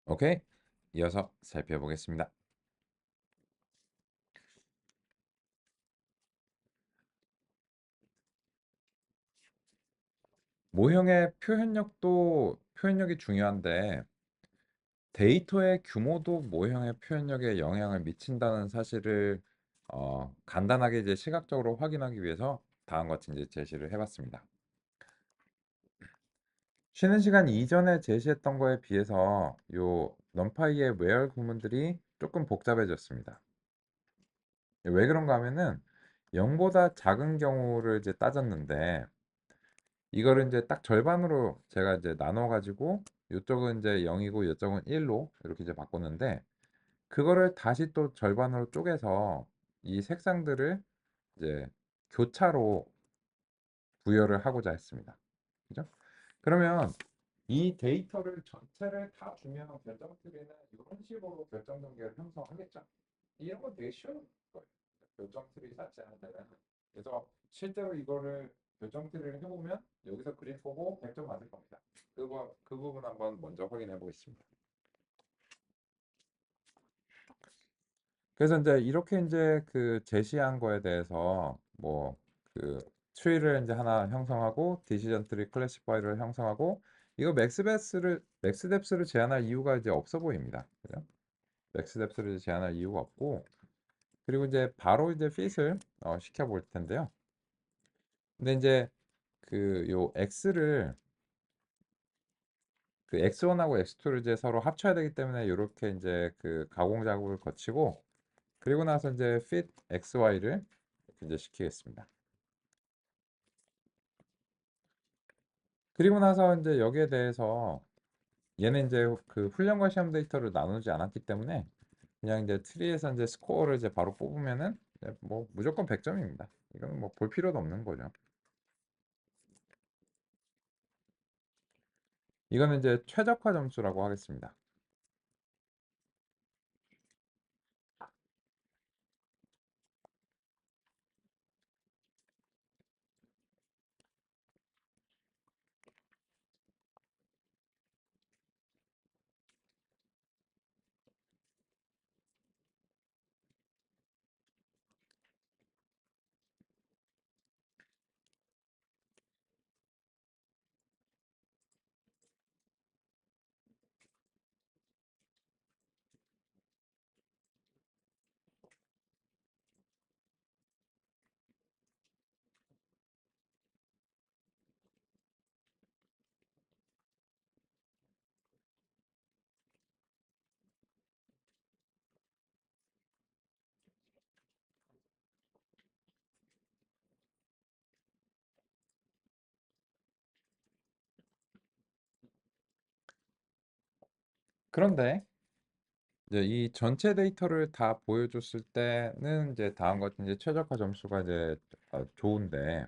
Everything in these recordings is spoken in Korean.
오케이. 이어서 살펴보겠습니다. 모형의 표현력이 중요한데 데이터의 규모도 모형의 표현력에 영향을 미친다는 사실을 간단하게 이제 시각적으로 확인하기 위해서 다음과 같이 이제 제시를 해봤습니다. 쉬는 시간 이전에 제시했던 거에 비해서 요 numPy의 where 구문들이 조금 복잡해졌습니다. 왜 그런가 하면은 0보다 작은 경우를 이제 따졌는데 이거를 이제 딱 절반으로 제가 이제 나눠 가지고 요쪽은 이제 0이고 요쪽은 1로 이렇게 이제 바꿨는데 그거를 다시 또 절반으로 쪼개서 이 색상들을 이제 교차로 부여를 하고자 했습니다. 그죠? 그러면 이 데이터를 전체를 다 주면 결정 트리는 이런 식으로 결정 전개를 형성하겠죠. 이런 건 되게 쉬운 거예요. 결정 트리 자체는. 그래서 실제로 이거를 결정 트리를 해보면 여기서 그림 보고 100점 맞을 겁니다. 그 부분 한번 먼저 확인해 보겠습니다. 그래서 이제 이렇게 이제 그 제시한 거에 대해서 뭐 그 트리를 이제 하나 형성하고 디시전 트리 클래시파이를 형성하고 이거 맥스뎁스를 제한할 이유가 이제 없어 보입니다. 그죠? 맥스뎁스를 제한할 이유가 없고 그리고 이제 바로 이제 fit을 시켜 볼 텐데요. 근데 이제 그 요 x를 그 x1하고 x2를 이제 서로 합쳐야 되기 때문에 이렇게 이제 그 가공 작업을 거치고 그리고 나서 이제 fit xy를 이렇게 이제 시키겠습니다. 그리고 나서 이제 여기에 대해서 얘는 이제 그 훈련과 시험 데이터를 나누지 않았기 때문에 그냥 이제 트리에서 이제 스코어를 이제 바로 뽑으면은 뭐 무조건 100점입니다. 이건 뭐 볼 필요도 없는 거죠. 이거는 이제 최적화 점수라고 하겠습니다. 그런데 이제 이 전체 데이터를 다 보여줬을 때는 이제 다음과 같이 이제 최적화 점수가 이제 좋은데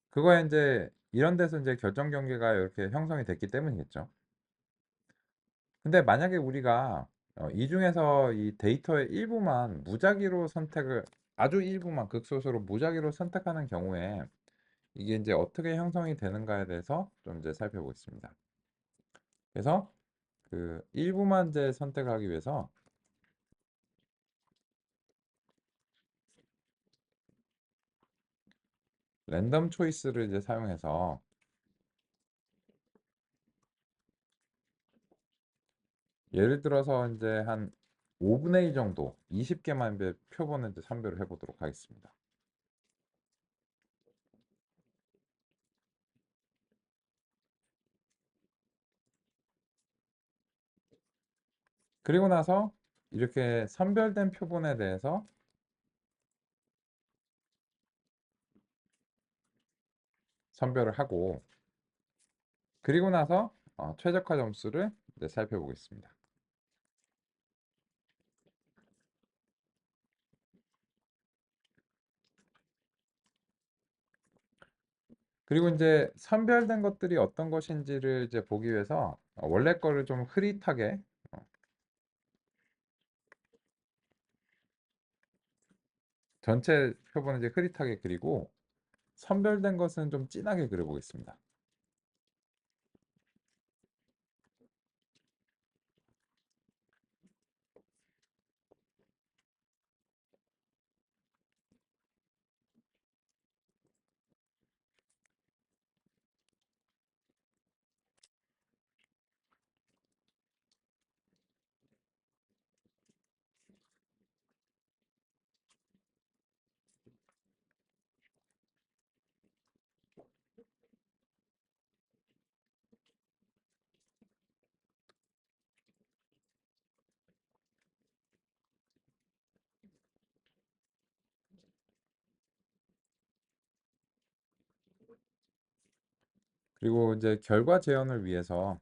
그거에 이제 이런 데서 이제 결정 경계가 이렇게 형성이 됐기 때문이겠죠. 근데 만약에 우리가 이 중에서 이 데이터의 일부만 무작위로 선택을 아주 일부만 극소수로 무작위로 선택하는 경우에 이게 이제 어떻게 형성이 되는가에 대해서 좀 이제 살펴보겠습니다. 그래서 그 일부만 이제 선택하기 위해서 랜덤 초이스를 이제 사용해서 예를 들어서 이제 한 5분의 1 정도 20개만 이제 표본을 이제 선별을 해보도록 하겠습니다. 그리고 나서 이렇게 선별된 표본에 대해서 선별을 하고 그리고 나서 최적화 점수를 이제 살펴보겠습니다. 그리고 이제 선별된 것들이 어떤 것인지를 이제 보기 위해서 원래 거를 좀 흐릿하게 전체 표본을 이제 흐릿하게 그리고 선별된 것은 좀 진하게 그려보겠습니다. 그리고 이제 결과 재현을 위해서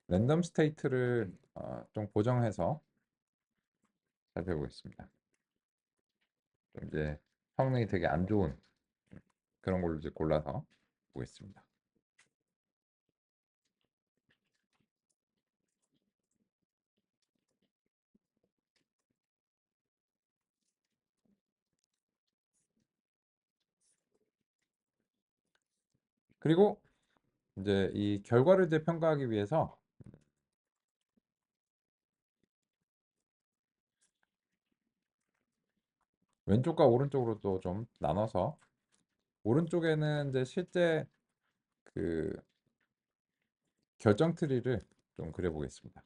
랜덤 스테이트를 좀 고정해서 살펴보겠습니다. 좀 이제 성능이 되게 안 좋은 그런 걸로 이제 골라서 보겠습니다. 그리고 이제 이 결과를 이제 평가하기 위해서 왼쪽과 오른쪽으로 또 좀 나눠서 오른쪽에는 이제 실제 그 결정 트리를 좀 그려보겠습니다.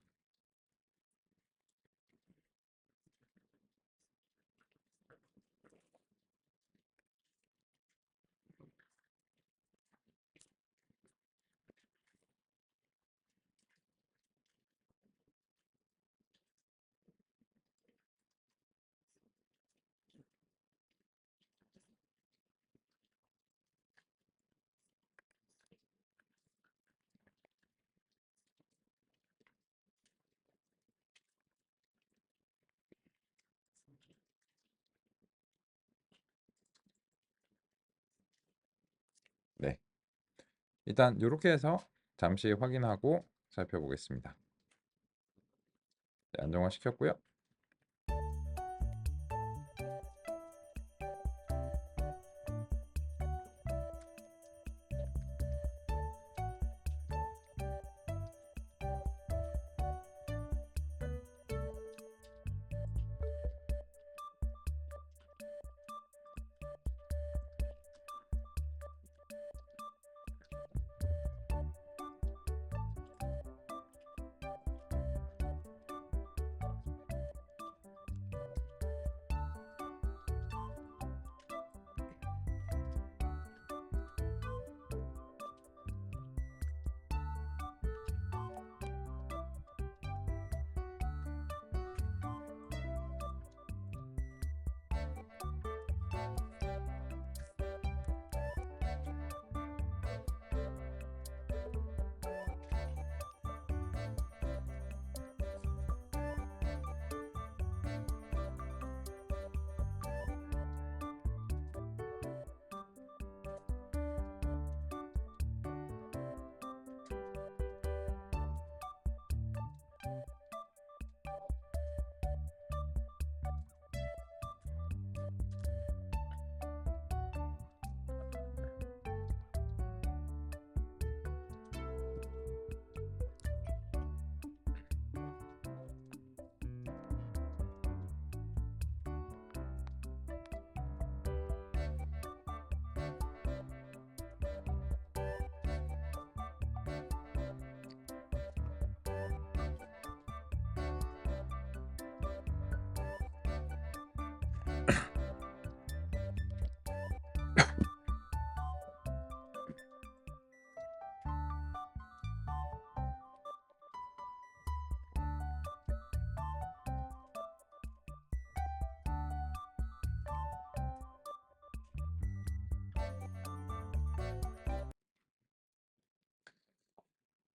네, 일단 이렇게 해서 잠시 확인하고 살펴보겠습니다. 네, 안정화 시켰고요.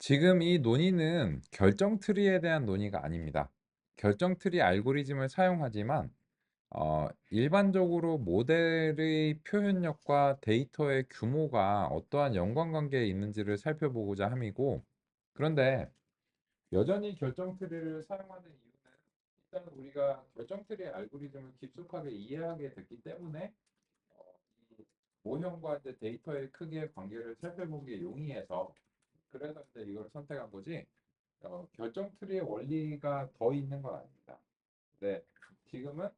지금 이 논의는 결정 트리에 대한 논의가 아닙니다. 결정 트리 알고리즘을 사용하지만 일반적으로 모델의 표현력과 데이터의 규모가 어떠한 연관관계에 있는지를 살펴보고자 함이고, 그런데 여전히 결정 트리를 사용하는 이유는 일단 우리가 결정 트리 알고리즘을 깊숙하게 이해하게 됐기 때문에 이 모형과 이제 데이터의 크기의 관계를 살펴보기에 용이해서 그래서 이제 이걸 선택한 거지. 결정 트리의 원리가 더 있는 건 아닙니다. 네, 지금은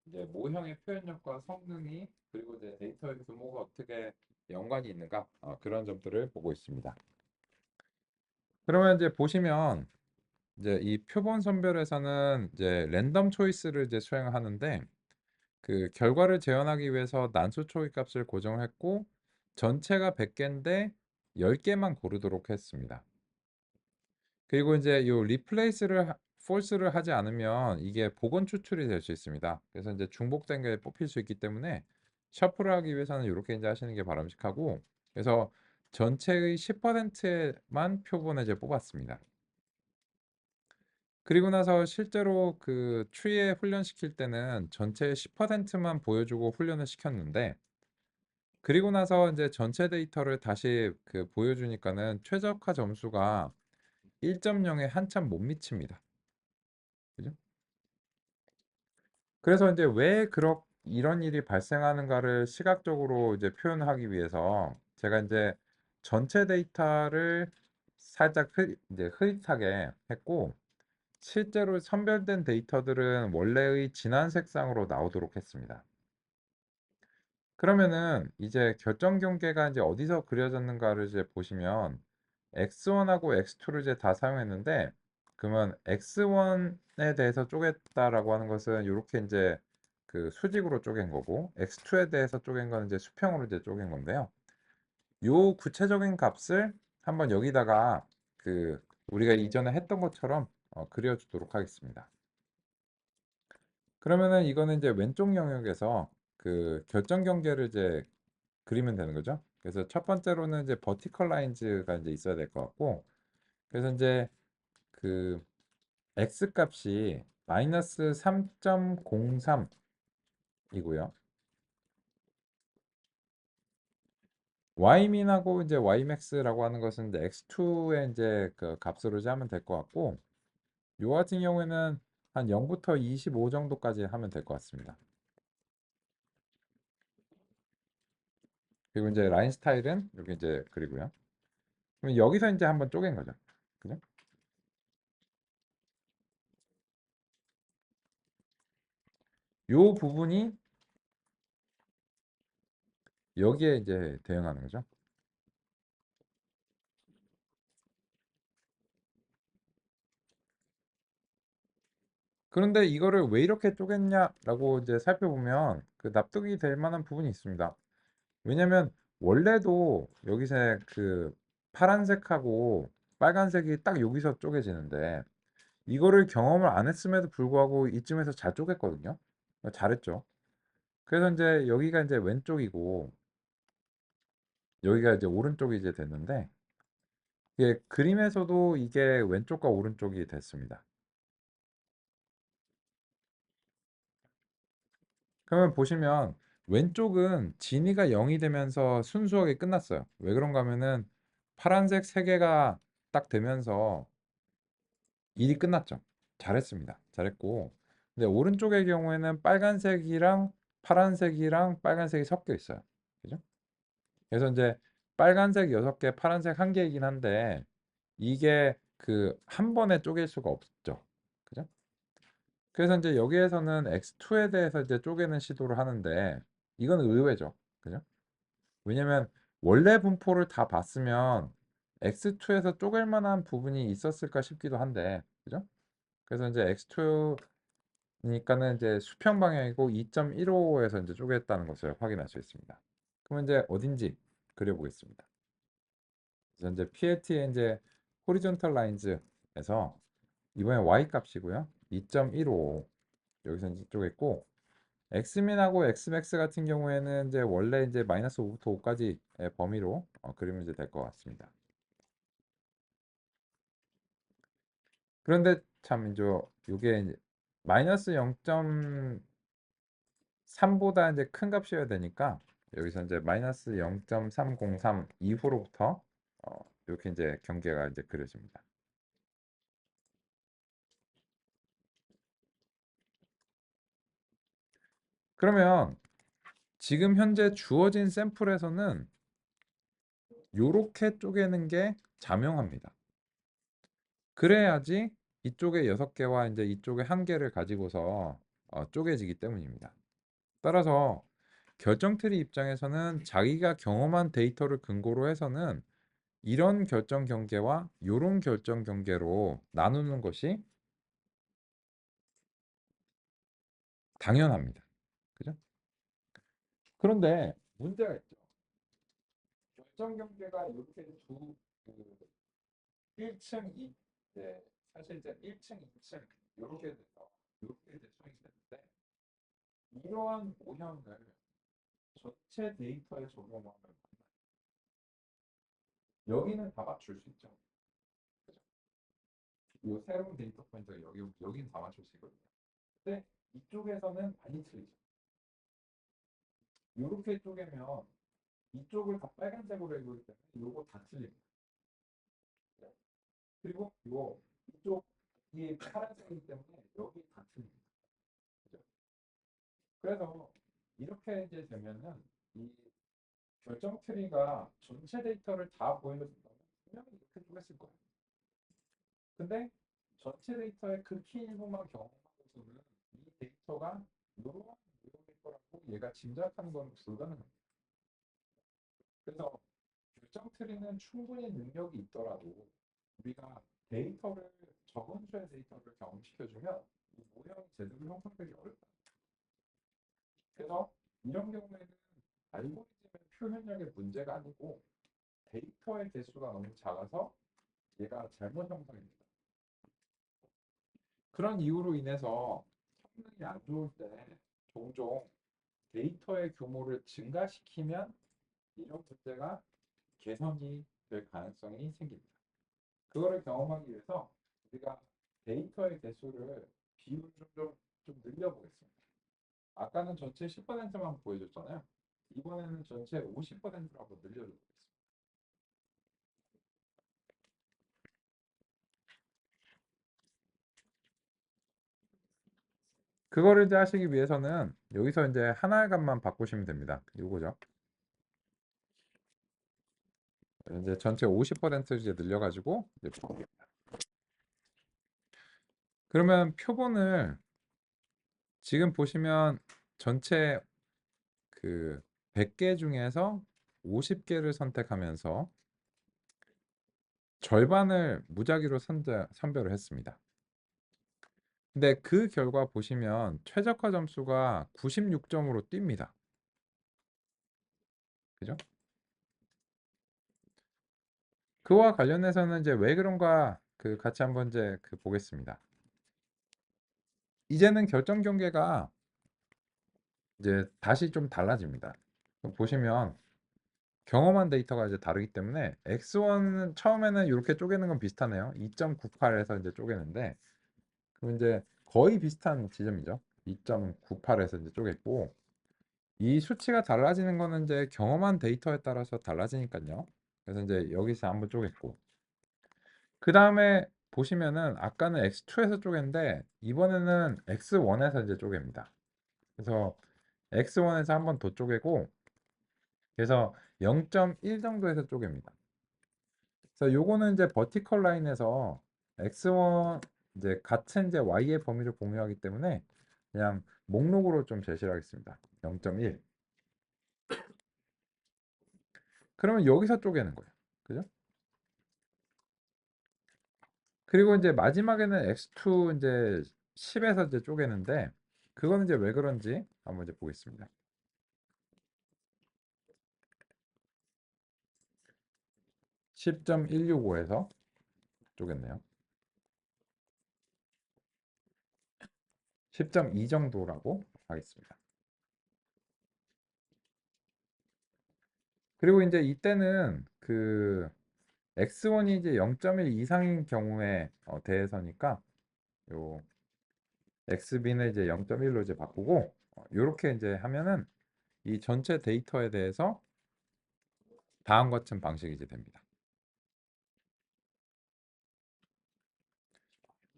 이제 모형의 표현력과 성능이 그리고 이제 데이터의 규모가 어떻게 연관이 있는가 그런 점들을 보고 있습니다. 그러면 이제 보시면 이제 이 표본 선별에서는 이제 랜덤 초이스를 이제 수행하는데 그 결과를 재현하기 위해서 난수 초이 값을 고정했고 전체가 100개인데 10개만 고르도록 했습니다. 그리고 이제 요 리플레이스를 false를 하지 않으면 이게 복원 추출이 될 수 있습니다. 그래서 이제 중복된 게 뽑힐 수 있기 때문에 셔플을 하기 위해서는 이렇게 이제 하시는 게 바람직하고 그래서 전체의 10%만 표본을 이제 뽑았습니다. 그리고 나서 실제로 그 추이에 훈련시킬 때는 전체의 10%만 보여주고 훈련을 시켰는데, 그리고 나서 이제 전체 데이터를 다시 그 보여주니까는 최적화 점수가 1.0에 한참 못 미칩니다. 그죠? 그래서 이제 왜 이런 일이 발생하는가를 시각적으로 이제 표현하기 위해서 제가 이제 전체 데이터를 살짝 이제 흐릿하게 했고, 실제로 선별된 데이터들은 원래의 진한 색상으로 나오도록 했습니다. 그러면은 이제 결정 경계가 이제 어디서 그려졌는가를 이제 보시면 X1하고 X2를 이제 다 사용했는데, 그러면 X1에 대해서 쪼갰다라고 하는 것은 요렇게 이제 그 수직으로 쪼갠 거고, X2에 대해서 쪼갠 거는 이제 수평으로 이제 쪼갠 건데요. 요 구체적인 값을 한번 여기다가 그 우리가 이전에 했던 것처럼 그려 주도록 하겠습니다. 그러면은 이거는 이제 왼쪽 영역에서 그 결정 경계를 이제 그리면 되는 거죠. 그래서 첫 번째로는 이제 버티컬 라인즈가 이제 있어야 될 것 같고, 그래서 이제 그 x 값이 마이너스 3.03이고요. y민하고 이제 ymax라고 하는 것은 이제 x2의 이제 그 값으로 이제 하면 될 것 같고, 요 같은 경우에는 한 0부터 25 정도까지 하면 될 것 같습니다. 그리고 이제 라인 스타일은 여기 이제 그리고요. 그럼 여기서 이제 한번 쪼갠 거죠. 그죠? 요 부분이 여기에 이제 대응하는 거죠. 그런데 이거를 왜 이렇게 쪼갰냐라고 이제 살펴보면 그 납득이 될 만한 부분이 있습니다. 왜냐면 원래도 여기서 그 파란색하고 빨간색이 딱 여기서 쪼개지는데, 이거를 경험을 안 했음에도 불구하고 이쯤에서 잘 쪼갰거든요. 잘했죠. 그래서 이제 여기가 이제 왼쪽이고 여기가 이제 오른쪽이 이제 됐는데, 이게 그림에서도 이게 왼쪽과 오른쪽이 됐습니다. 그러면 보시면 왼쪽은 진이가 0이 되면서 순수하게 끝났어요. 왜 그런가 하면은 파란색 3개가 딱 되면서 일이 끝났죠. 잘했습니다. 잘했고. 근데 오른쪽의 경우에는 빨간색이랑 파란색이랑 빨간색이 섞여 있어요. 그죠? 그래서 이제 빨간색 6개, 파란색 1개이긴 한데 이게 그 한 번에 쪼갤 수가 없죠. 그죠? 그래서 이제 여기에서는 X2에 대해서 이제 쪼개는 시도를 하는데 이건 의외죠. 그죠? 왜냐면 원래 분포를 다 봤으면 X2에서 쪼갤 만한 부분이 있었을까 싶기도 한데, 그죠? 그래서 이제 X2니까는 이제 수평 방향이고 2.15에서 이제 쪼갰다는 것을 확인할 수 있습니다. 그러면 이제 어딘지 그려보겠습니다. 그래서 이제 PLT의 이제 호리존털 라인즈에서 이번에 Y 값이고요. 2.15 여기서 이제 쪼갰고, 엑스민하고 엑스맥스 같은 경우에는 이제 원래 이제 마이너스 5부터 5까지 범위로 그리면 이제 될 것 같습니다. 그런데 참 이제 요게 이제 마이너스 0.3보다 이제 큰 값이어야 되니까 여기서 이제 마이너스 0.303 이후로부터 이렇게 이제 경계가 이제 그려집니다. 그러면 지금 현재 주어진 샘플에서는 요렇게 쪼개는 게 자명합니다. 그래야지 이쪽에 6개와 이제 이쪽에 1개를 가지고서 쪼개지기 때문입니다. 따라서 결정 트리 입장에서는 자기가 경험한 데이터를 근거로 해서는 이런 결정 경계와 요런 결정 경계로 나누는 것이 당연합니다. 그죠? 그런데 문제가 있죠. 결정 경계가 이렇게 그 1층, 이제 사실 이제 1층, 2층 이렇게 돼서 이렇게 대충이 되는데, 이러한 모형을 전체 데이터에 적용하면 여기는 다 맞출 수 있죠. 이 새로운 데이터 포인트가 여기는 다 맞출 수 있거든요. 근데 이쪽에서는 많이 틀리죠. 이렇게 쪼개면 이쪽을 다 빨간색으로 해보기 때문에 요거 다 틀립니다. 그리고 요 이쪽이 파란색이기 때문에 여기 다 틀립니다. 그죠? 그래서 이렇게 이제 되면은 이 결정 트리가 전체 데이터를 다 보여준다면 분명히 이렇게 쪼갰을 거예요. 근데 전체 데이터의 극히 일부만 경험하고서는 이 데이터가 이런 내용일 거라고 얘가 짐작하는 건 불가능합니다. 그래서 결정 트리는 충분히 능력이 있더라도 우리가 데이터를 적은 수의 데이터를 경험시켜주면 이 모형이 제대로 형성되기 어렵다. 그래서 이런 경우에는 알고리즘의 표현력의 문제가 아니고 데이터의 개수가 너무 작아서 얘가 잘못 형성입니다. 그런 이유로 인해서 성능이 안 좋을 때 종종 데이터의 규모를 증가시키면 이런 문제가 개선이 될 가능성이 생깁니다. 그거를 경험하기 위해서 우리가 데이터의 개수를 비율을 좀 늘려보겠습니다. 아까는 전체 10%만 보여줬잖아요. 이번에는 전체 50%로 한번 늘려보겠습니다. 그거를 이제 하시기 위해서는 여기서 이제 하나의 값만 바꾸시면 됩니다. 이거죠. 이제 전체 50% 이제 늘려가지고 이제 그러면 표본을 지금 보시면 전체 그 100개 중에서 50개를 선택하면서 절반을 무작위로 선별을 했습니다. 근데 그 결과 보시면 최적화 점수가 96점으로 뜁니다. 그죠? 그와 관련해서는 이제 왜 그런가 그 같이 한번 이제 그 보겠습니다. 이제는 결정 경계가 이제 다시 좀 달라집니다. 보시면 경험한 데이터가 이제 다르기 때문에 X1은 처음에는 이렇게 쪼개는 건 비슷하네요. 2.98에서 이제 쪼개는데 그럼 이제 거의 비슷한 지점이죠. 2.98에서 이제 쪼갰고 이 수치가 달라지는 거는 이제 경험한 데이터에 따라서 달라지니까요. 그래서 이제 여기서 한번 쪼갰고 그 다음에 보시면은 아까는 X2에서 쪼갠데 이번에는 X1에서 이제 쪼갭니다. 그래서 X1에서 한번 더 쪼개고 그래서 0.1 정도에서 쪼갭니다. 그래서 요거는 이제 버티컬 라인에서 X1 이제 같은 이제 Y의 범위를 공유하기 때문에 그냥 목록으로 좀 제시를 하겠습니다. 0.1. 그러면 여기서 쪼개는 거예요. 그죠? 그리고 이제 마지막에는 X2 이제 10에서 이제 쪼개는데 그거는 이제 왜 그런지 한번 이제 보겠습니다. 10.165에서 쪼갰네요. 10.2 정도라고 하겠습니다. 그리고 이제 이때는 그 X1이 이제 0.1 이상인 경우에 대해서니까 요 XB는 이제 0.1로 이제 바꾸고 요렇게 이제 하면은 이 전체 데이터에 대해서 다음과 같은 방식이 이제 됩니다.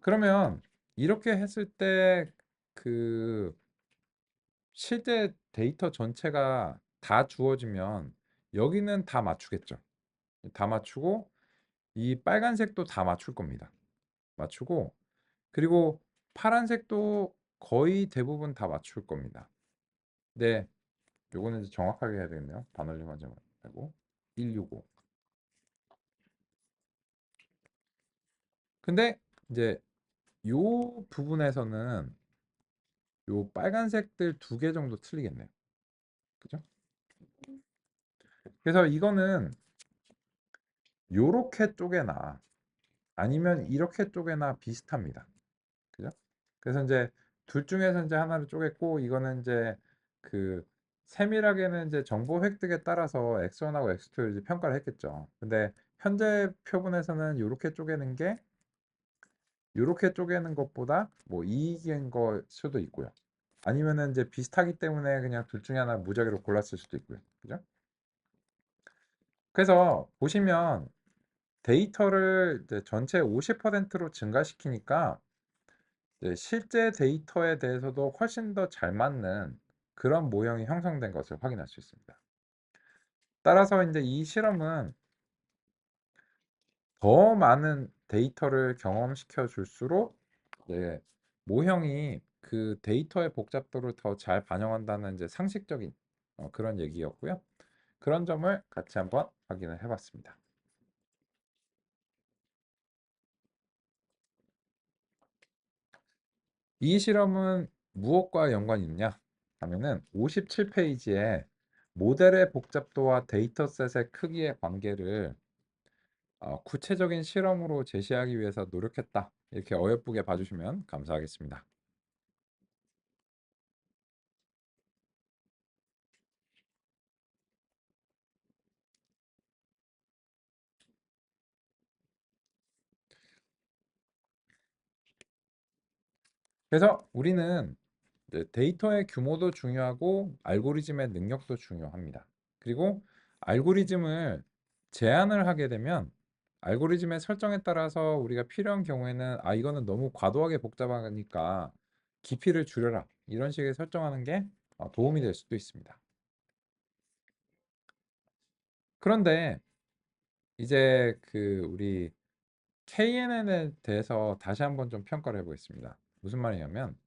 그러면 이렇게 했을 때 그 실제 데이터 전체가 다 주어지면 여기는 다 맞추겠죠. 다 맞추고 이 빨간색도 다 맞출 겁니다. 맞추고 그리고 파란색도 거의 대부분 다 맞출 겁니다. 네, 요거는 이제 정확하게 해야 되겠네요. 반올림하지 말고 165. 근데 이제 요 부분에서는 요 빨간색들 2개 정도 틀리겠네요. 그죠? 그래서 이거는 요렇게 쪼개나 아니면 이렇게 쪼개나 비슷합니다. 그죠? 그래서 이제 둘 중에서 이제 하나를 쪼갰고 이거는 이제 그 세밀하게는 이제 정보 획득에 따라서 X1하고 X2를 이제 평가를 했겠죠. 근데 현재 표본에서는 요렇게 쪼개는 게 요렇게 쪼개는 것보다 뭐 이익인 걸 수도 있고요. 아니면은 이제 비슷하기 때문에 그냥 둘 중에 하나 무작위로 골랐을 수도 있고요. 그죠? 그래서 보시면 데이터를 이제 전체 50%로 증가시키니까 이제 실제 데이터에 대해서도 훨씬 더 잘 맞는 그런 모형이 형성된 것을 확인할 수 있습니다. 따라서 인제 이 실험은 더 많은 데이터를 경험시켜 줄수록 네 모형이 그 데이터의 복잡도를 더 잘 반영한다는 이제 상식적인 그런 얘기였고요. 그런 점을 같이 한번 확인을 해 봤습니다. 이 실험은 무엇과 연관이 있느냐 하면은 57 페이지에 모델의 복잡도와 데이터셋의 크기의 관계를 구체적인 실험으로 제시하기 위해서 노력했다. 이렇게 어여쁘게 봐 주시면 감사하겠습니다. 그래서 우리는 이제 데이터의 규모도 중요하고 알고리즘의 능력도 중요합니다. 그리고 알고리즘을 제한을 하게 되면 알고리즘의 설정에 따라서 우리가 필요한 경우에는 이거는 너무 과도하게 복잡하니까 깊이를 줄여라. 이런 식의 설정하는 게 도움이 될 수도 있습니다. 그런데 이제 그 우리 KNN에 대해서 다시 한번 좀 평가를 해 보겠습니다. 무슨 말이냐면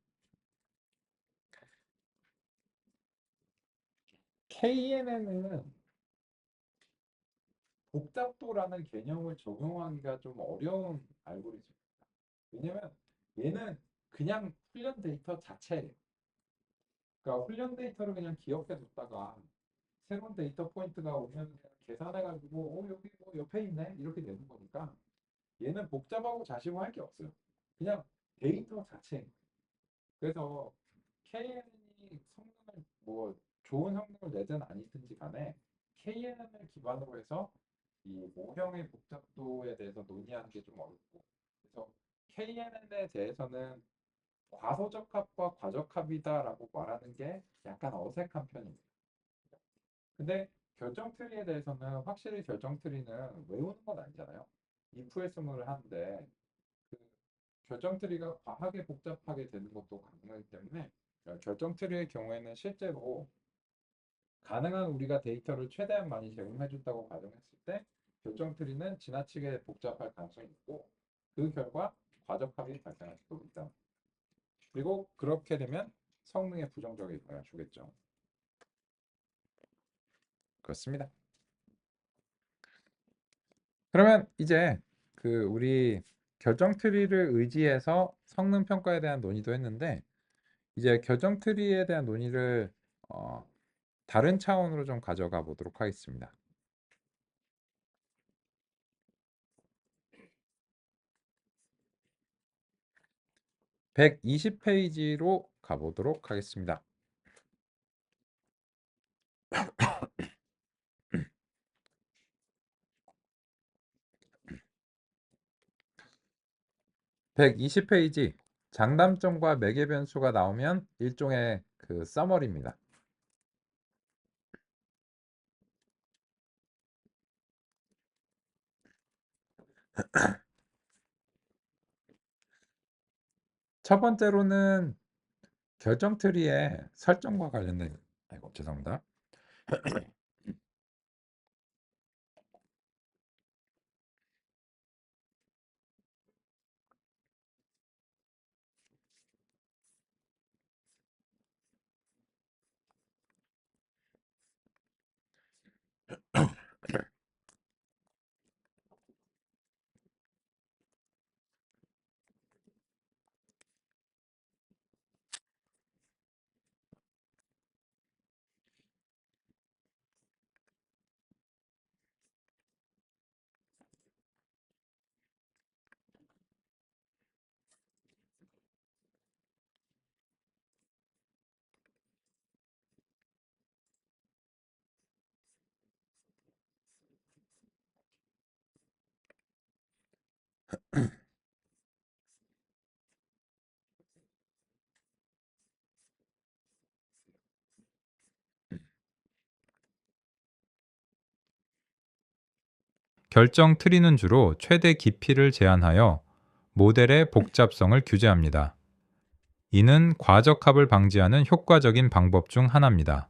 KNN은 복잡도라는 개념을 적용하기가 좀 어려운 알고리즘입니다. 왜냐면 얘는 그냥 훈련 데이터 자체예요. 그러니까 훈련 데이터를 그냥 기억해 뒀다가 새로운 데이터 포인트가 오면 그냥 계산해가지고 여기 뭐 옆에 있네 이렇게 되는 거니까 얘는 복잡하고 자시고할 게 없어요. 그냥 데이터 자체. 그래서 KNN이 성능을 뭐 좋은 성능을 내든 아니든지 간에 KNN을 기반으로 해서 이 모형의 복잡도에 대해서 논의하는 게 좀 어렵고 그래서 KNN에 대해서는 과소적합과 과적합이다라고 말하는 게 약간 어색한 편입니다. 근데 결정 트리에 대해서는 확실히 결정 트리는 외우는 건 아니잖아요. if else 을 하는데 그 결정 트리가 과하게 복잡하게 되는 것도 가능하기 때문에 결정 트리의 경우에는 실제로 가능한 우리가 데이터를 최대한 많이 제공해 준다고 가정했을 때 결정 트리는 지나치게 복잡할 가능성이 있고 그 결과 과적합이 발생할 수도 있다. 그리고 그렇게 되면 성능에 부정적인 영향을 주겠죠. 그렇습니다. 그러면 이제 그 우리 결정 트리를 의지해서 성능 평가에 대한 논의도 했는데 이제 결정 트리에 대한 논의를 어, 다른 차원으로 좀 가져가 보도록 하겠습니다. 120 페이지로 가보도록 하겠습니다. 120 페이지 장단점과 매개 변수가 나오면 일종의 그 서머리입니다. 첫 번째로는 결정 트리의 설정과 관련된 아이고 죄송합니다. 결정 트리는 주로 최대 깊이를 제한하여 모델의 복잡성을 규제합니다. 이는 과적합을 방지하는 효과적인 방법 중 하나입니다.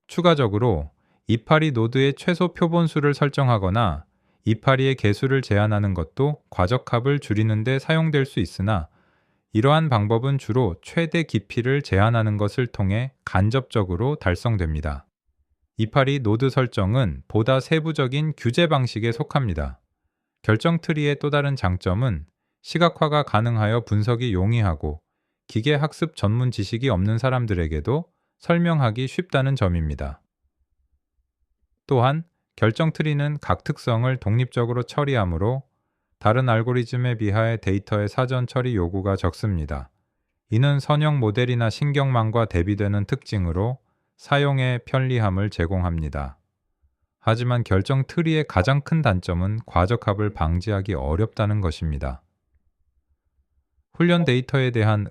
추가적으로 이파리 노드의 최소 표본수를 설정하거나 이파리의 개수를 제한하는 것도 과적합을 줄이는 데 사용될 수 있으나 이러한 방법은 주로 최대 깊이를 제한하는 것을 통해 간접적으로 달성됩니다. 이파리 노드 설정은 보다 세부적인 규제 방식에 속합니다. 결정 트리의 또 다른 장점은 시각화가 가능하여 분석이 용이하고 기계 학습 전문 지식이 없는 사람들에게도 설명하기 쉽다는 점입니다. 또한 결정 트리는 각 특성을 독립적으로 처리하므로 다른 알고리즘에 비하여 데이터의 사전 처리 요구가 적습니다. 이는 선형 모델이나 신경망과 대비되는 특징으로 사용의 편리함을 제공합니다. 하지만 결정 트리의 가장 큰 단점은 과적합을 방지하기 어렵다는 것입니다. 훈련 데이터에 대한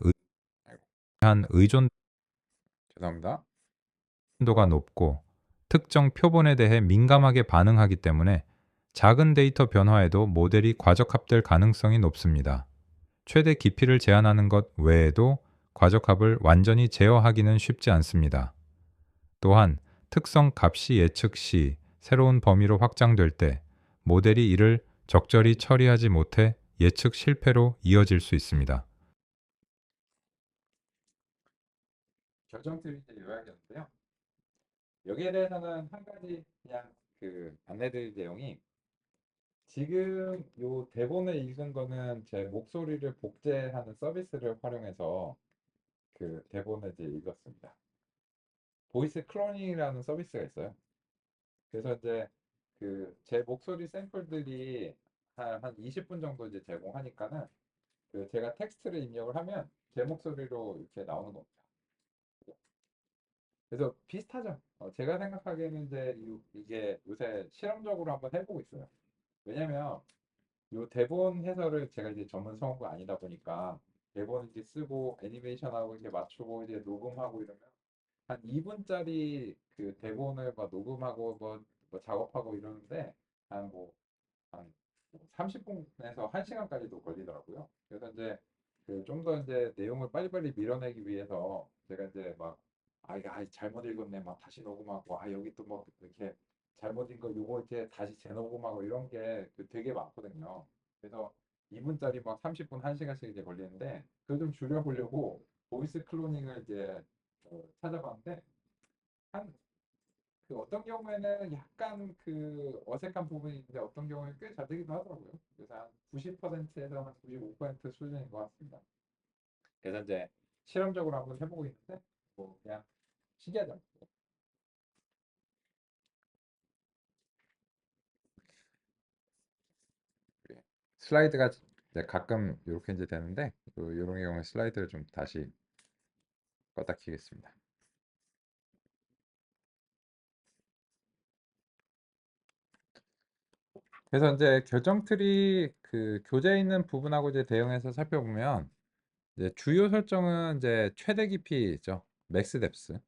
아이고, 의존도가 죄송합니다. 높고 특정 표본에 대해 민감하게 반응하기 때문에 작은 데이터 변화에도 모델이 과적합될 가능성이 높습니다. 최대 깊이를 제한하는 것 외에도 과적합을 완전히 제어하기는 쉽지 않습니다. 또한 특성 값이 예측 시 새로운 범위로 확장될 때 모델이 이를 적절히 처리하지 못해 예측 실패로 이어질 수 있습니다. 결정 트리 이제 요약이었는데요. 여기에 대해서는 한 가지 그냥 안내드릴 내용이, 지금 요 대본을 읽은 거는 제 목소리를 복제하는 서비스를 활용해서 대본을 이제 읽었습니다. 보이스 클로닝이라는 서비스가 있어요. 그래서 이제 제 목소리 샘플들이 한 20분 정도 이제 제공하니까는 제가 텍스트를 입력을 하면 제 목소리로 이렇게 나오는 겁니다. 그래서 비슷하죠. 제가 생각하기에는 이제 이게 요새 실험적으로 한번 해보고 있어요. 왜냐면 요 대본 해설을 제가 이제 전문 성우가 아니다 보니까 대본 이제 쓰고 애니메이션하고 이렇게 맞추고 이제 녹음하고 이러면 한 2분짜리 대본을 막 녹음하고 뭐 작업하고 이러는데 한 30분에서 1시간까지도 걸리더라고요. 그래서 이제 좀 더 이제 내용을 빨리빨리 밀어내기 위해서 제가 이제 막 이거 잘못 읽었네 막 다시 녹음하고, 여기 또 뭐 이렇게 잘못 읽은 거 요거 이제 다시 재녹음하고 이런 게 되게 많거든요. 그래서 2분짜리 막 30분 1시간씩 이제 걸리는데 그걸 좀 줄여보려고 보이스 클로닝을 이제 찾아봤는데, 한 어떤 경우에는 약간 어색한 부분이 있는데 어떤 경우에는 꽤 잘 되기도 하더라고요. 그래서 한 90%에서 한 95% 수준인 것 같습니다. 그래서 이제 실험적으로 한번 해보고 있는데 뭐 그냥 신기하죠. 예. 슬라이드가 이제 가끔 이렇게 이제 되는데 이런 경우에 슬라이드를 좀 다시 껐다 키겠습니다. 그래서 이제 결정 틀이 교재에 있는 부분하고 이제 대응해서 살펴보면 이제 주요 설정은 이제 최대 깊이죠. 맥스 뎁스.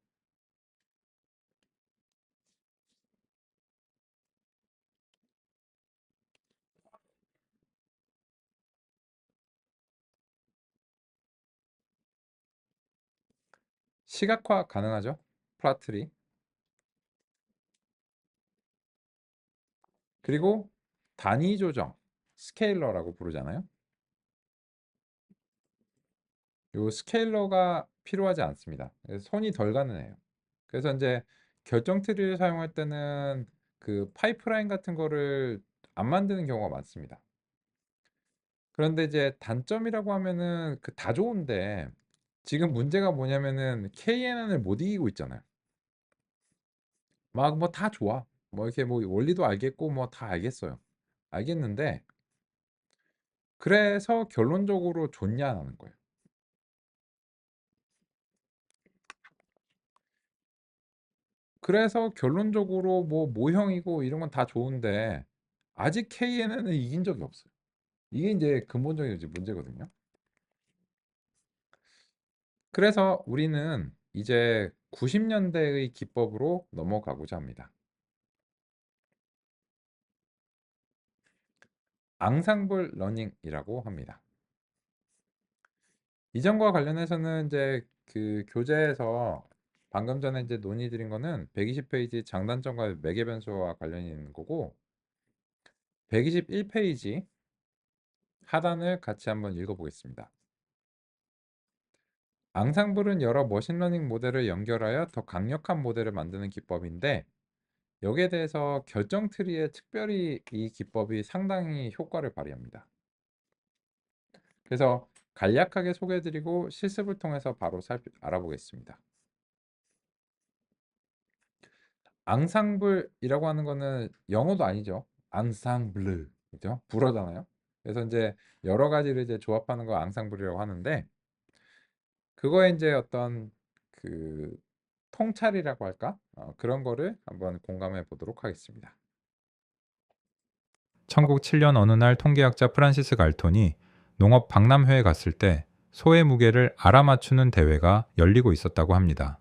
시각화 가능하죠. 플라트리. 그리고 단위 조정, 스케일러라고 부르잖아요. 요 스케일러가 필요하지 않습니다. 그래서 손이 덜 가는 애요. 그래서 이제 결정 트리를 사용할 때는 파이프라인 같은 거를 안 만드는 경우가 많습니다. 그런데 이제 단점이라고 하면은 다 좋은데 지금 문제가 뭐냐면은 KNN을 못 이기고 있잖아요. 막 뭐 다 좋아. 뭐 이렇게 뭐 원리도 알겠고 뭐 다 알겠어요. 알겠는데 그래서 결론적으로 좋냐는 거예요. 그래서 결론적으로 뭐 모형이고 이런 건 다 좋은데 아직 KNN을 이긴 적이 없어요. 이게 이제 근본적인 이제 문제거든요. 그래서 우리는 이제 90년대의 기법으로 넘어가고자 합니다. 앙상블 러닝이라고 합니다. 이전과 관련해서는 이제 그 교재에서 방금 전에 이제 논의드린 거는 120페이지 장단점과 매개 변수와 관련이 있는 거고, 121페이지 하단을 같이 한번 읽어보겠습니다. 앙상블은 여러 머신러닝 모델을 연결하여 더 강력한 모델을 만드는 기법인데, 여기에 대해서 결정 트리에 특별히 이 기법이 상당히 효과를 발휘합니다. 그래서 간략하게 소개해드리고 실습을 통해서 바로 알아보겠습니다. 앙상블이라고 하는 거는 영어도 아니죠. 앙상블, 그죠? 불어잖아요. 그래서 이제 여러 가지를 이제 조합하는 거 앙상블이라고 하는데, 그거에 이제 어떤 그 통찰이라고 할까? 그런 거를 한번 공감해 보도록 하겠습니다. 1907년 어느 날 통계학자 프란시스 갈톤이 농업 박람회에 갔을 때 소의 무게를 알아맞추는 대회가 열리고 있었다고 합니다.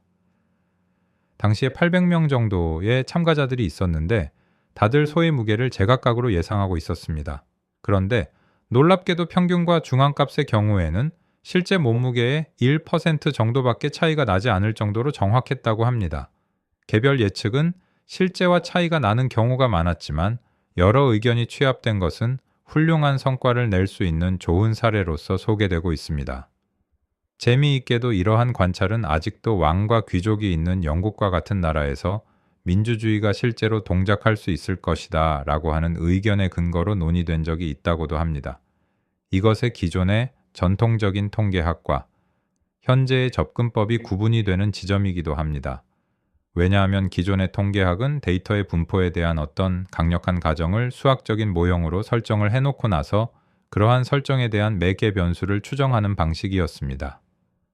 당시에 800명 정도의 참가자들이 있었는데 다들 소의 무게를 제각각으로 예상하고 있었습니다. 그런데 놀랍게도 평균과 중앙값의 경우에는 실제 몸무게의 1% 정도밖에 차이가 나지 않을 정도로 정확했다고 합니다. 개별 예측은 실제와 차이가 나는 경우가 많았지만 여러 의견이 취합된 것은 훌륭한 성과를 낼 수 있는 좋은 사례로서 소개되고 있습니다. 재미있게도 이러한 관찰은 아직도 왕과 귀족이 있는 영국과 같은 나라에서 민주주의가 실제로 동작할 수 있을 것이다 라고 하는 의견의 근거로 논의된 적이 있다고도 합니다. 이것의 기존의 전통적인 통계학과 현재의 접근법이 구분이 되는 지점이기도 합니다. 왜냐하면 기존의 통계학은 데이터의 분포에 대한 어떤 강력한 가정을 수학적인 모형으로 설정을 해놓고 나서 그러한 설정에 대한 매개 변수를 추정하는 방식이었습니다.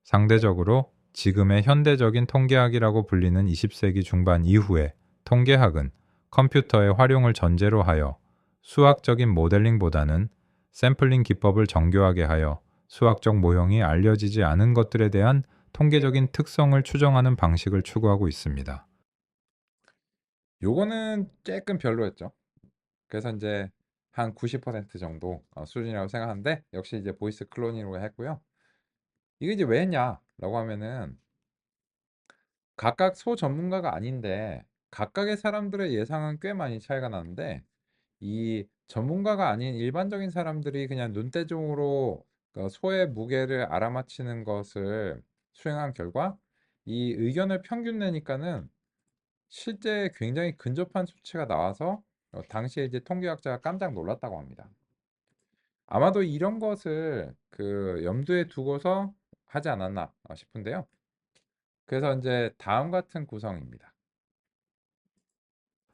상대적으로 지금의 현대적인 통계학이라고 불리는 20세기 중반 이후에 통계학은 컴퓨터의 활용을 전제로 하여 수학적인 모델링보다는 샘플링 기법을 정교하게 하여 수학적 모형이 알려지지 않은 것들에 대한 통계적인 특성을 추정하는 방식을 추구하고 있습니다. 요거는 조금 별로였죠. 그래서 이제 한 90% 정도 수준이라고 생각하는데, 역시 이제 보이스 클로닝으로 했고요. 이게 이제 왜 했냐라고 하면은, 각각 소 전문가가 아닌데 각각의 사람들의 예상은 꽤 많이 차이가 나는데, 이 전문가가 아닌 일반적인 사람들이 그냥 눈대중으로 그 소의 무게를 알아맞히는 것을 수행한 결과 이 의견을 평균 내니까는 실제 굉장히 근접한 수치가 나와서 당시에 이제 통계학자가 깜짝 놀랐다고 합니다. 아마도 이런 것을 그 염두에 두고서 하지 않았나 싶은데요. 그래서 이제 다음 같은 구성입니다.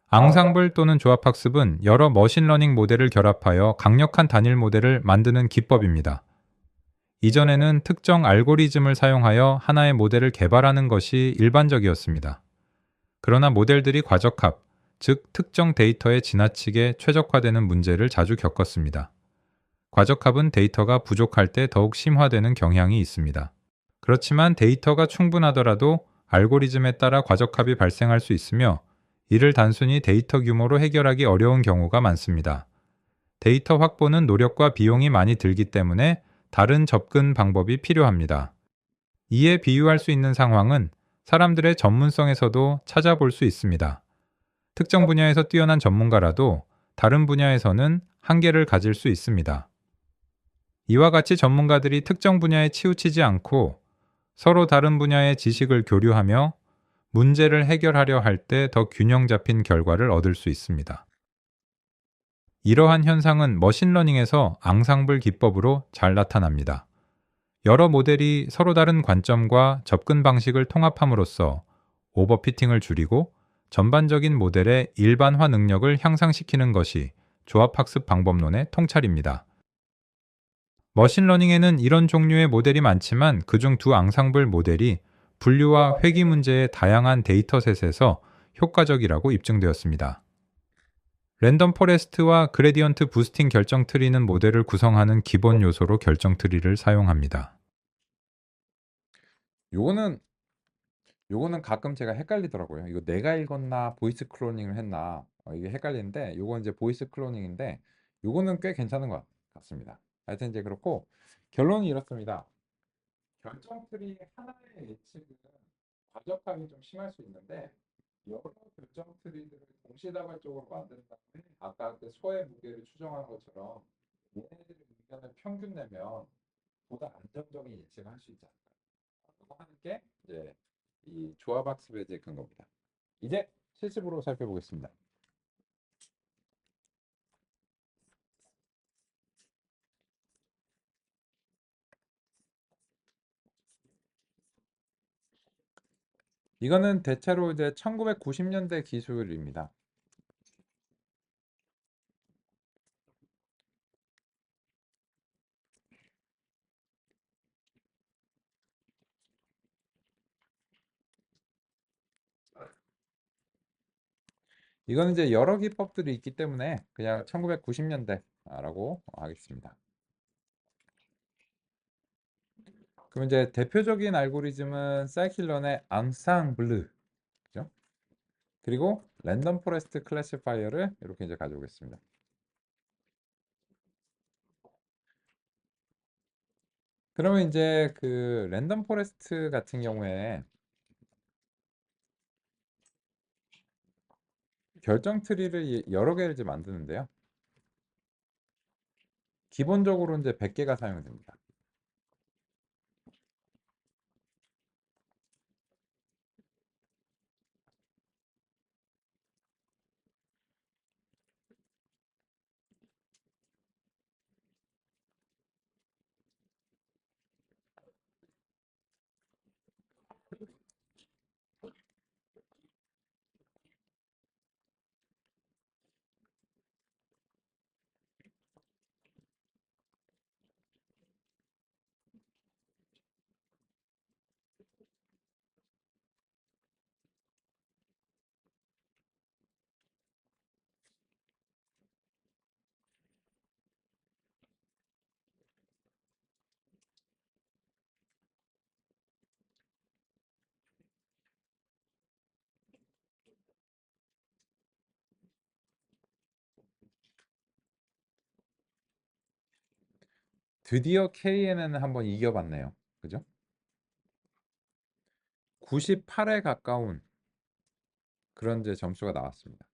앙상블 또는 조합학습은 여러 머신러닝 모델을 결합하여 강력한 단일 모델을 만드는 기법입니다. 이전에는 특정 알고리즘을 사용하여 하나의 모델을 개발하는 것이 일반적이었습니다. 그러나 모델들이 과적합, 즉 특정 데이터에 지나치게 최적화되는 문제를 자주 겪었습니다. 과적합은 데이터가 부족할 때 더욱 심화되는 경향이 있습니다. 그렇지만 데이터가 충분하더라도 알고리즘에 따라 과적합이 발생할 수 있으며 이를 단순히 데이터 규모로 해결하기 어려운 경우가 많습니다. 데이터 확보는 노력과 비용이 많이 들기 때문에 다른 접근 방법이 필요합니다. 이에 비유할 수 있는 상황은 사람들의 전문성에서도 찾아볼 수 있습니다. 특정 분야에서 뛰어난 전문가라도 다른 분야에서는 한계를 가질 수 있습니다. 이와 같이 전문가들이 특정 분야에 치우치지 않고 서로 다른 분야의 지식을 교류하며 문제를 해결하려 할 때 더 균형 잡힌 결과를 얻을 수 있습니다. 이러한 현상은 머신러닝에서 앙상블 기법으로 잘 나타납니다. 여러 모델이 서로 다른 관점과 접근 방식을 통합함으로써 오버피팅을 줄이고 전반적인 모델의 일반화 능력을 향상시키는 것이 조합학습 방법론의 통찰입니다. 머신러닝에는 이런 종류의 모델이 많지만 그중 두 앙상블 모델이 분류와 회귀 문제의 다양한 데이터셋에서 효과적이라고 입증되었습니다. 랜덤 포레스트와 그레디언트 부스팅 결정 트리는 모델을 구성하는 기본 요소로 결정 트리를 사용합니다. 요거는 요거는 가끔 제가 헷갈리더라고요. 이거 내가 읽었나 보이스 클로닝을 했나 이게 헷갈리는데, 요건 이제 보이스 클로닝인데 요거는 꽤 괜찮은 것 같습니다. 하여튼 이제 그렇고, 결론이 이렇습니다. 결정 트리 하나의 예측은 과적함이 좀 심할 수 있는데, 여러 결정 트리들을 동시다발적으로 만든 다음에 아까 그 소의 무게를 추정한 것처럼 얘네들의 의견을 평균 내면 보다 안정적인 예측을 할 수 있지 않을까 하는 게 이제 이 조합학습의 이제 근거입니다. 이제 실습으로 살펴보겠습니다. 이거는 대체로 이제 1990년대 기술입니다. 이거는 이제 여러 기법들이 있기 때문에 그냥 1990년대라고 하겠습니다. 그럼 이제 대표적인 알고리즘은 사이클런의 앙상블르, 그죠? 그리고 랜덤 포레스트 클래시파이어를 이렇게 이제 가져오겠습니다. 그러면 이제 그 랜덤 포레스트 같은 경우에 결정 트리를 여러 개를 이제 만드는데요. 기본적으로 이제 100개가 사용됩니다. 드디어 KNN을 한번 이겨봤네요. 그죠? 98에 가까운 그런 이제 점수가 나왔습니다.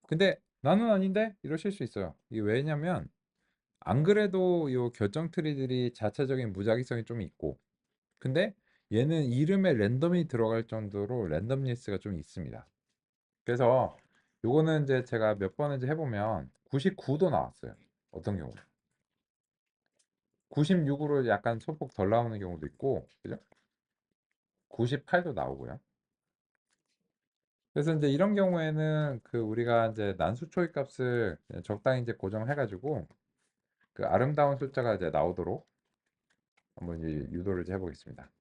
근데 나는 아닌데 이러실 수 있어요. 이게 왜냐면 안 그래도 이 결정 트리들이 자체적인 무작위성이 좀 있고, 근데 얘는 이름에 랜덤이 들어갈 정도로 랜덤리스가 좀 있습니다. 그래서 요거는 이제 제가 몇 번 이제 해보면 99도 나왔어요. 어떤 경우 96으로 약간 소폭 덜 나오는 경우도 있고, 그죠? 98도 나오고요. 그래서 이제 이런 경우에는 그 우리가 이제 난수 초이 값을 적당히 이제 고정해가지고 그 아름다운 숫자가 이제 나오도록 한번 이제 유도를 이제 해보겠습니다.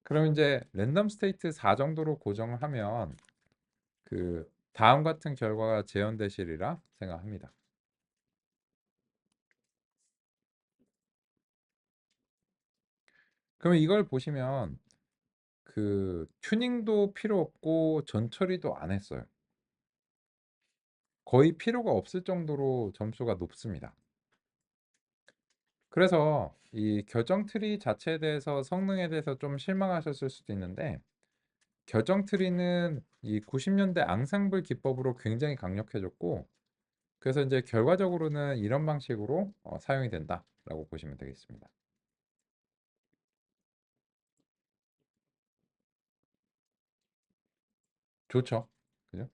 그럼 이제 랜덤 스테이트 4 정도로 고정을 하면 그 다음 같은 결과가 재현되시리라 생각합니다. 그러면 이걸 보시면 그 튜닝도 필요 없고 전처리도 안 했어요. 거의 필요가 없을 정도로 점수가 높습니다. 그래서 이 결정 트리 자체에 대해서 성능에 대해서 좀 실망하셨을 수도 있는데, 결정 트리는 이 90년대 앙상블 기법으로 굉장히 강력해졌고, 그래서 이제 결과적으로는 이런 방식으로 사용이 된다라고 보시면 되겠습니다. 좋죠. 그죠?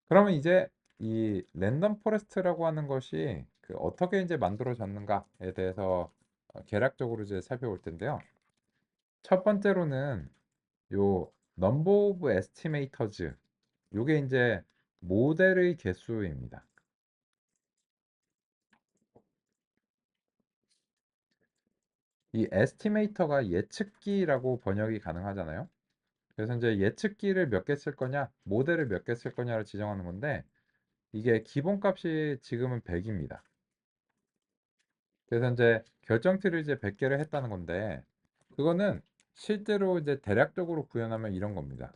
그러면 이제 이 랜덤 포레스트라고 하는 것이 그 어떻게 이제 만들어졌는가에 대해서 개략적으로 이제 살펴볼 텐데요. 첫 번째로는 요 넘버 오브 에스티메이터즈, 요게 이제 모델의 개수입니다. 이 에스티메이터가 예측기라고 번역이 가능하잖아요. 그래서 이제 예측기를 몇 개 쓸 거냐, 모델을 몇 개 쓸 거냐를 지정하는 건데 이게 기본값이 지금은 100입니다. 그래서 이제 결정티를 이제 100개를 했다는 건데 그거는 실제로 이제 대략적으로 구현하면 이런 겁니다.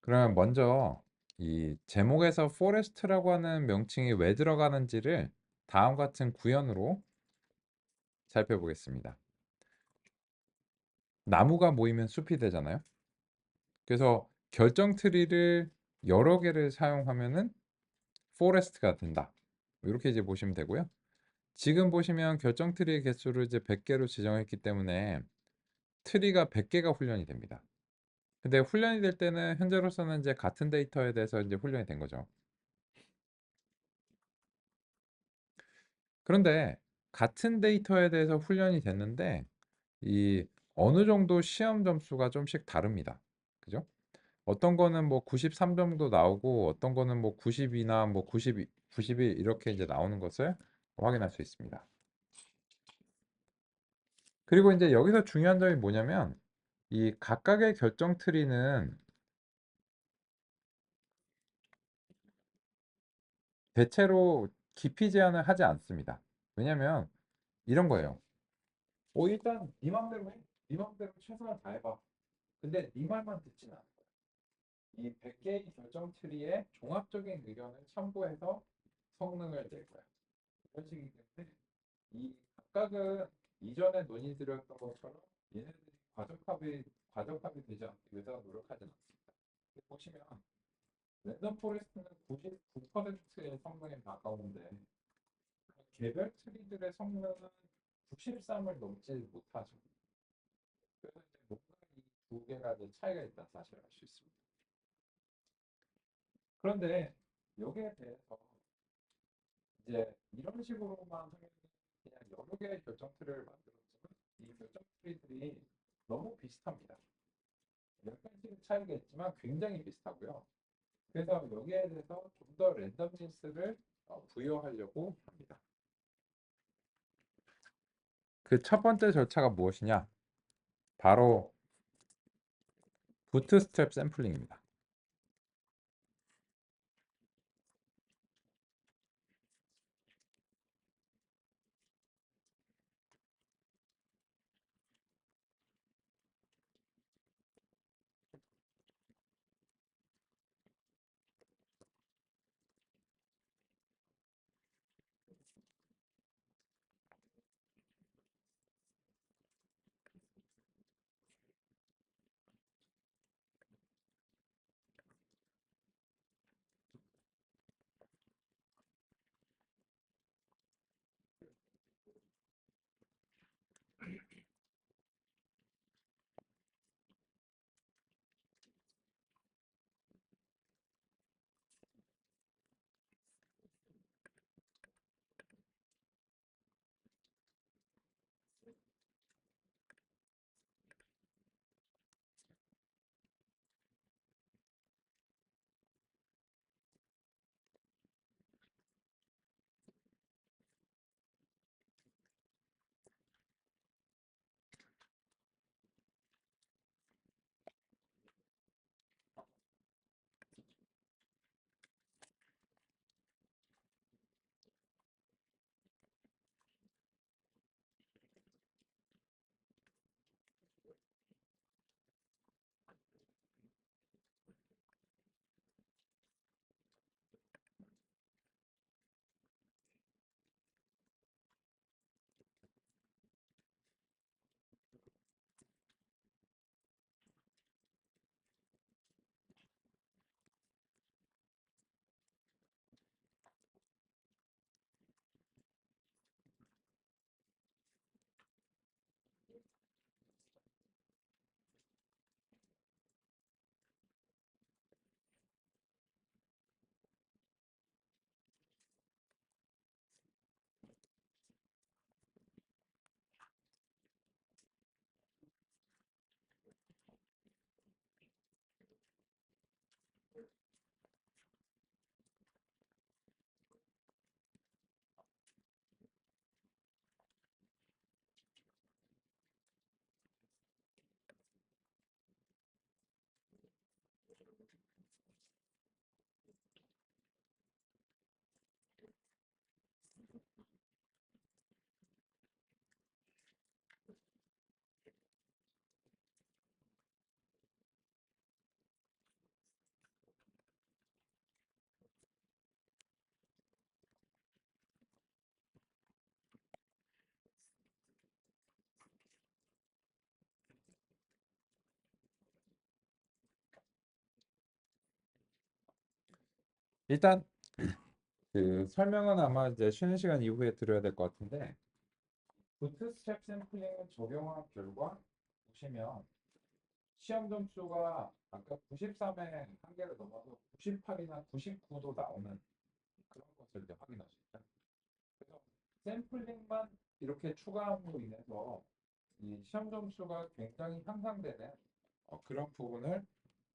그러면 먼저 이 제목에서 forest라고 하는 명칭이 왜 들어가는지를 다음 같은 구현으로 살펴보겠습니다. 나무가 모이면 숲이 되잖아요. 그래서 결정 트리를 여러 개를 사용하면은 포레스트가 된다. 이렇게 이제 보시면 되고요. 지금 보시면 결정 트리의 개수를 이제 100개로 지정했기 때문에 트리가 100개가 훈련이 됩니다. 근데 훈련이 될 때는 현재로서는 이제 같은 데이터에 대해서 이제 훈련이 된 거죠. 그런데 같은 데이터에 대해서 훈련이 됐는데 이 어느 정도 시험 점수가 좀씩 다릅니다. 그죠? 어떤 거는 뭐 93 정도 나오고 어떤 거는 뭐 92나 뭐 92, 91 이렇게 이제 나오는 것을 확인할 수 있습니다. 그리고 이제 여기서 중요한 점이 뭐냐면 이 각각의 결정 트리는 대체로 깊이 제한을 하지 않습니다. 왜냐면 이런 거예요. 일단 네 맘대로 해. 네 맘대로 최선을 다해봐. 근데 네 말만 듣진 않아. 이 100개의 결정 트리에 종합적인 의견을 참고해서 성능을 낼 거야. 이런 식이기 때문에 이 각각은 이전에 논의드렸던 것처럼 얘네들이 과적합이 되지 않기 위해서 노력하지 않습니다. 보시면 랜덤 포레스트는 99%의 성능에 가까운데 개별 트리들의 성능은 93을 넘지 못하죠. 그래서 이제 뭔가 이 두 개가 이제 차이가 있다는 사실을 알 수 있습니다. 그런데 여기에 대해서 이제 이런 식으로만 하면 그냥 여러 개의 결정 트리를 만들었지만 이 결정 트리들이 너무 비슷합니다. 약간씩의 차이가 있지만 굉장히 비슷하고요. 그래서 여기에 대해서 좀 더 랜덤니스를 부여하려고 합니다. 그 첫 번째 절차가 무엇이냐? 바로 부트스트랩 샘플링입니다. 일단 그 설명은 아마 이제 쉬는 시간 이후에 드려야 될 것 같은데 부트스트랩 샘플링을 적용한 결과 보시면 시험 점수가 아까 93의 한계를 넘어서 98이나 99도 나오는 그런 것을 이제 확인할 수 있다. 그래서 샘플링만 이렇게 추가함으로 인해서 이 시험 점수가 굉장히 향상되는 그런 부분을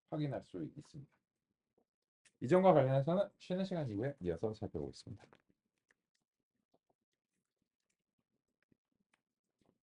확인할 수 있습니다. 이점과 관련해서는 쉬는 시간 이후에 이어서 살펴보겠습니다.